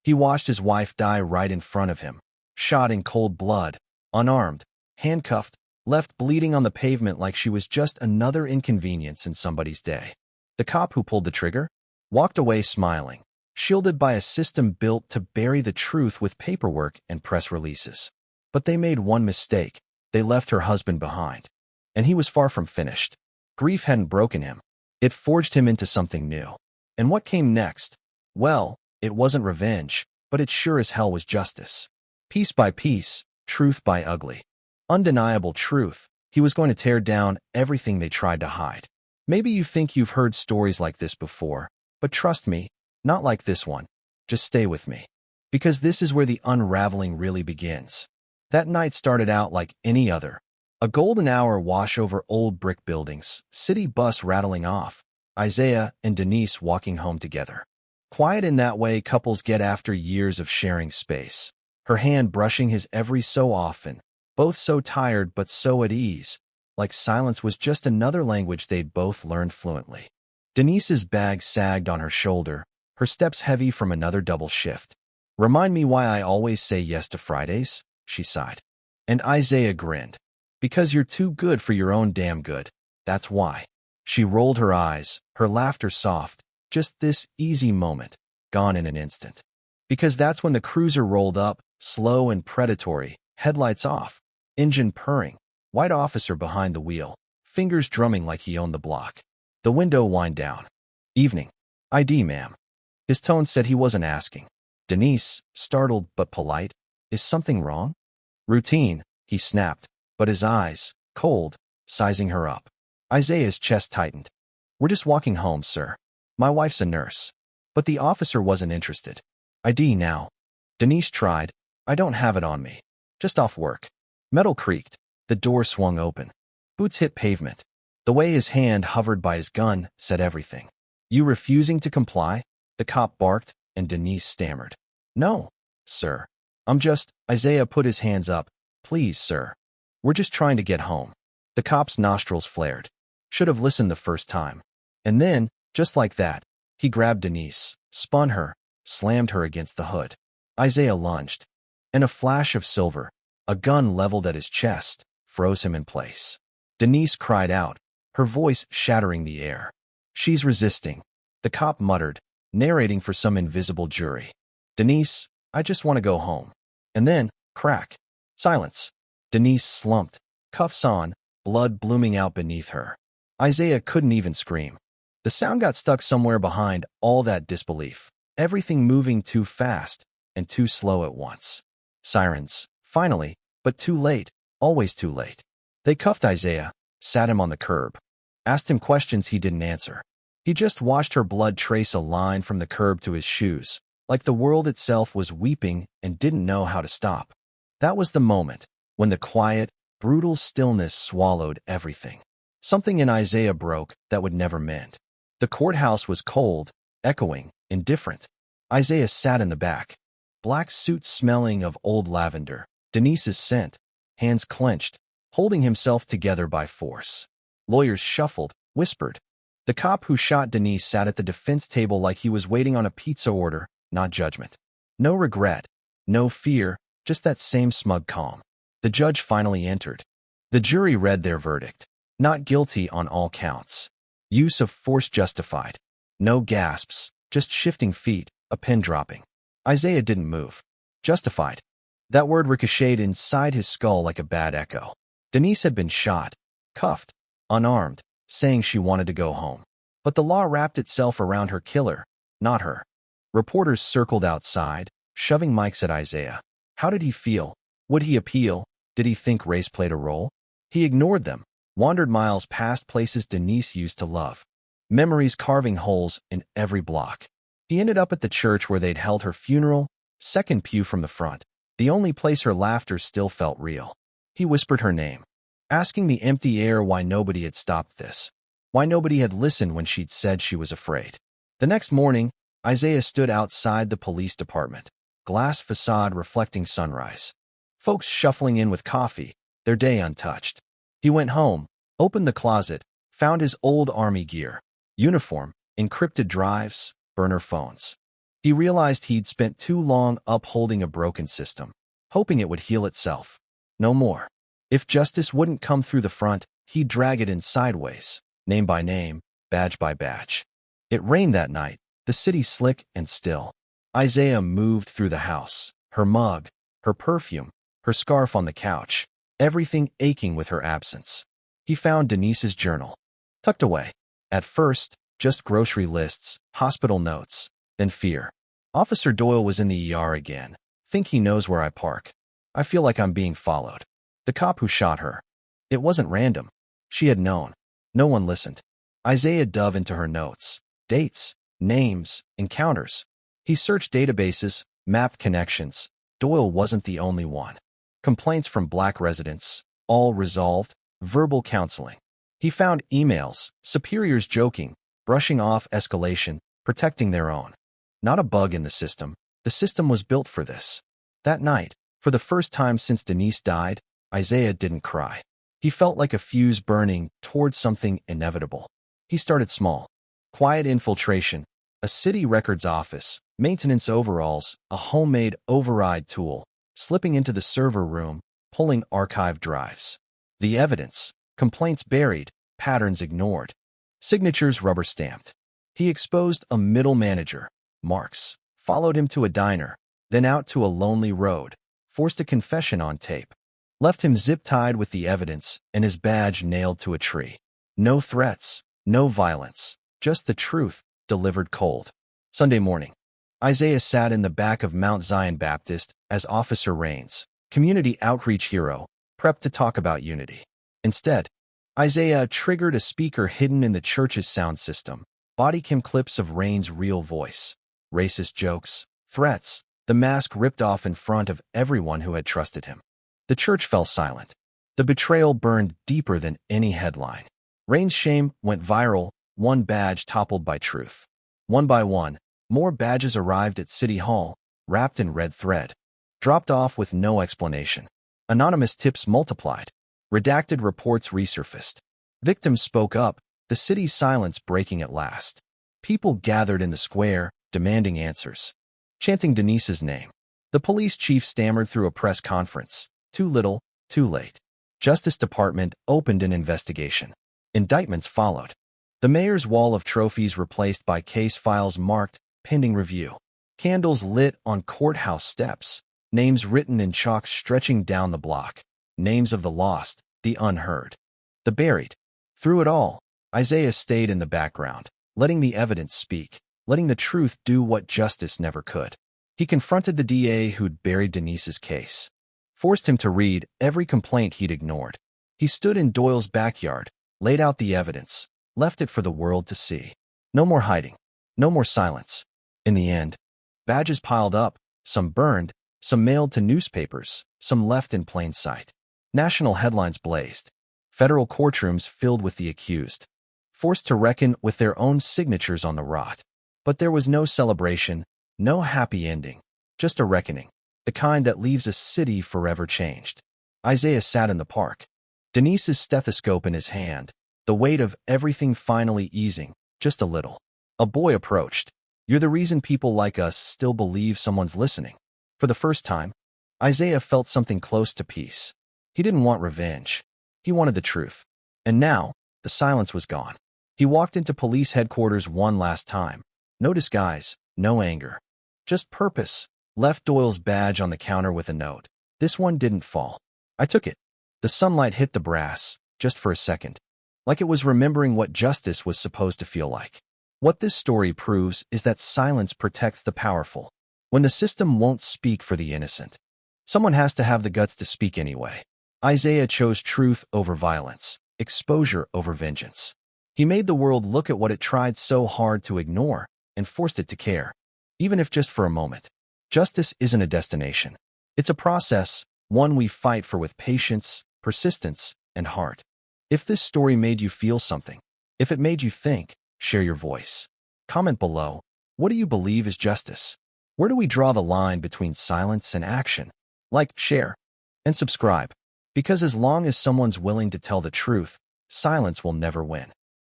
He watched his wife die right in front of him, shot in cold blood, unarmed, handcuffed, left bleeding on the pavement like she was just another inconvenience in somebody's day. The cop who pulled the trigger walked away smiling, shielded by a system built to bury the truth with paperwork and press releases. But they made one mistake. They left her husband behind. And he was far from finished. Grief hadn't broken him. It forged him into something new. And what came next? Well, it wasn't revenge, but it sure as hell was justice. Piece by piece, truth by ugly. Undeniable truth. He was going to tear down everything they tried to hide. Maybe you think you've heard stories like this before, but trust me, not like this one. Just stay with me. Because this is where the unraveling really begins. That night started out like any other. A golden hour wash over old brick buildings, city bus rattling off, Isaiah and Denise walking home together. Quiet in that way couples get after years of sharing space. Her hand brushing his every so often, both so tired but so at ease, like silence was just another language they'd both learned fluently. Denise's bag sagged on her shoulder, her steps heavy from another double shift. Remind me why I always say yes to Fridays, she sighed. And Isaiah grinned. Because you're too good for your own damn good, that's why. She rolled her eyes, her laughter soft, just this easy moment, gone in an instant. Because that's when the cruiser rolled up, slow and predatory, headlights off, engine purring, white officer behind the wheel, fingers drumming like he owned the block. The window wind down. Evening. ID, ma'am. His tone said he wasn't asking. Denise, startled but polite, is something wrong? Routine, he snapped, but his eyes, cold, sizing her up. Isaiah's chest tightened. We're just walking home, sir. My wife's a nurse. But the officer wasn't interested. ID now. Denise tried. I don't have it on me. Just off work. Metal creaked. The door swung open. Boots hit pavement. The way his hand hovered by his gun said everything. You refusing to comply? The cop barked, and Denise stammered. No, sir. I'm just... Isaiah put his hands up. Please, sir. We're just trying to get home. The cop's nostrils flared. Should have listened the first time. And then, just like that, he grabbed Denise, spun her, slammed her against the hood. Isaiah lunged. In a flash of silver, a gun leveled at his chest, froze him in place. Denise cried out, her voice shattering the air. She's resisting. The cop muttered, narrating for some invisible jury. Denise, I just want to go home. And then, crack. Silence. Denise slumped, cuffs on, blood blooming out beneath her. Isaiah couldn't even scream. The sound got stuck somewhere behind all that disbelief, everything moving too fast and too slow at once. Sirens, finally, but too late, always too late. They cuffed Isaiah, sat him on the curb, asked him questions he didn't answer. He just watched her blood trace a line from the curb to his shoes, like the world itself was weeping and didn't know how to stop. That was the moment when the quiet, brutal stillness swallowed everything. Something in Isaiah broke that would never mend. The courthouse was cold, echoing, indifferent. Isaiah sat in the back, black suit smelling of old lavender, Denise's scent, hands clenched, holding himself together by force. Lawyers shuffled, whispered. The cop who shot Denise sat at the defense table like he was waiting on a pizza order, not judgment. No regret, no fear, just that same smug calm. The judge finally entered. The jury read their verdict. Not guilty on all counts. Use of force justified. No gasps, just shifting feet, a pin dropping. Isaiah didn't move. Justified. That word ricocheted inside his skull like a bad echo. Denise had been shot, cuffed, unarmed, saying she wanted to go home. But the law wrapped itself around her killer, not her. Reporters circled outside, shoving mics at Isaiah. How did he feel? Would he appeal? Did he think race played a role? He ignored them, wandered miles past places Denise used to love. Memories carving holes in every block. He ended up at the church where they'd held her funeral, second pew from the front, the only place her laughter still felt real. He whispered her name, asking the empty air why nobody had stopped this, why nobody had listened when she'd said she was afraid. The next morning, Isaiah stood outside the police department, glass facade reflecting sunrise. Folks shuffling in with coffee, their day untouched. He went home, opened the closet, found his old army gear, uniform, encrypted drives, burner phones. He realized he'd spent too long upholding a broken system, hoping it would heal itself. No more. If justice wouldn't come through the front, he'd drag it in sideways, name by name, badge by badge. It rained that night, the city slick and still. Isaiah moved through the house, her mug, her perfume, her scarf on the couch, everything aching with her absence. He found Denise's journal, tucked away. At first, just grocery lists, hospital notes, then fear. Officer Doyle was in the ER again. Think he knows where I park. I feel like I'm being followed. The cop who shot her. It wasn't random. She had known. No one listened. Isaiah dove into her notes. Dates, names, encounters. He searched databases, mapped connections. Doyle wasn't the only one. Complaints from black residents, all resolved, verbal counseling. He found emails, superiors joking, brushing off escalation, protecting their own. Not a bug in the system was built for this. That night, for the first time since Denise died, Isaiah didn't cry. He felt like a fuse burning towards something inevitable. He started small. Quiet infiltration, a city records office, maintenance overalls, a homemade override tool, slipping into the server room, pulling archive drives. The evidence, complaints buried, patterns ignored, signatures rubber-stamped. He exposed a middle manager, Marks, followed him to a diner, then out to a lonely road, forced a confession on tape, left him zip-tied with the evidence and his badge nailed to a tree. No threats, no violence, just the truth, delivered cold. Sunday morning. Isaiah sat in the back of Mount Zion Baptist as Officer Raines, community outreach hero, prepped to talk about unity. Instead, Isaiah triggered a speaker hidden in the church's sound system, body cam clips of Raines' real voice, racist jokes, threats, the mask ripped off in front of everyone who had trusted him. The church fell silent. The betrayal burned deeper than any headline. Raines' shame went viral, one badge toppled by truth. One by one, more badges arrived at City Hall, wrapped in red thread, dropped off with no explanation. Anonymous tips multiplied. Redacted reports resurfaced. Victims spoke up, the city's silence breaking at last. People gathered in the square, demanding answers, chanting Denise's name. The police chief stammered through a press conference. Too little, too late. Justice Department opened an investigation. Indictments followed. The mayor's wall of trophies replaced by case files marked, pending review. Candles lit on courthouse steps. Names written in chalk stretching down the block. Names of the lost, the unheard, the buried. Through it all, Isaiah stayed in the background, letting the evidence speak, letting the truth do what justice never could. He confronted the DA who'd buried Denise's case, forced him to read every complaint he'd ignored. He stood in Doyle's backyard, laid out the evidence, left it for the world to see. No more hiding, no more silence. In the end, badges piled up, some burned, some mailed to newspapers, some left in plain sight. National headlines blazed. Federal courtrooms filled with the accused, forced to reckon with their own signatures on the rot. But there was no celebration, no happy ending, just a reckoning, the kind that leaves a city forever changed. Isaiah sat in the park, Denise's stethoscope in his hand, the weight of everything finally easing, just a little. A boy approached. You're the reason people like us still believe someone's listening. For the first time, Isaiah felt something close to peace. He didn't want revenge. He wanted the truth. And now, the silence was gone. He walked into police headquarters one last time. No disguise, no anger. Just purpose. Left Doyle's badge on the counter with a note. This one didn't fall. I took it. The sunlight hit the brass, just for a second. Like it was remembering what justice was supposed to feel like. What this story proves is that silence protects the powerful. When the system won't speak for the innocent, someone has to have the guts to speak anyway. Isaiah chose truth over violence, exposure over vengeance. He made the world look at what it tried so hard to ignore and forced it to care, even if just for a moment. Justice isn't a destination. It's a process, one we fight for with patience, persistence, and heart. If this story made you feel something, if it made you think, share your voice. Comment below. What do you believe is justice? Where do we draw the line between silence and action? Like, share, and subscribe. Because as long as someone's willing to tell the truth, silence will never win.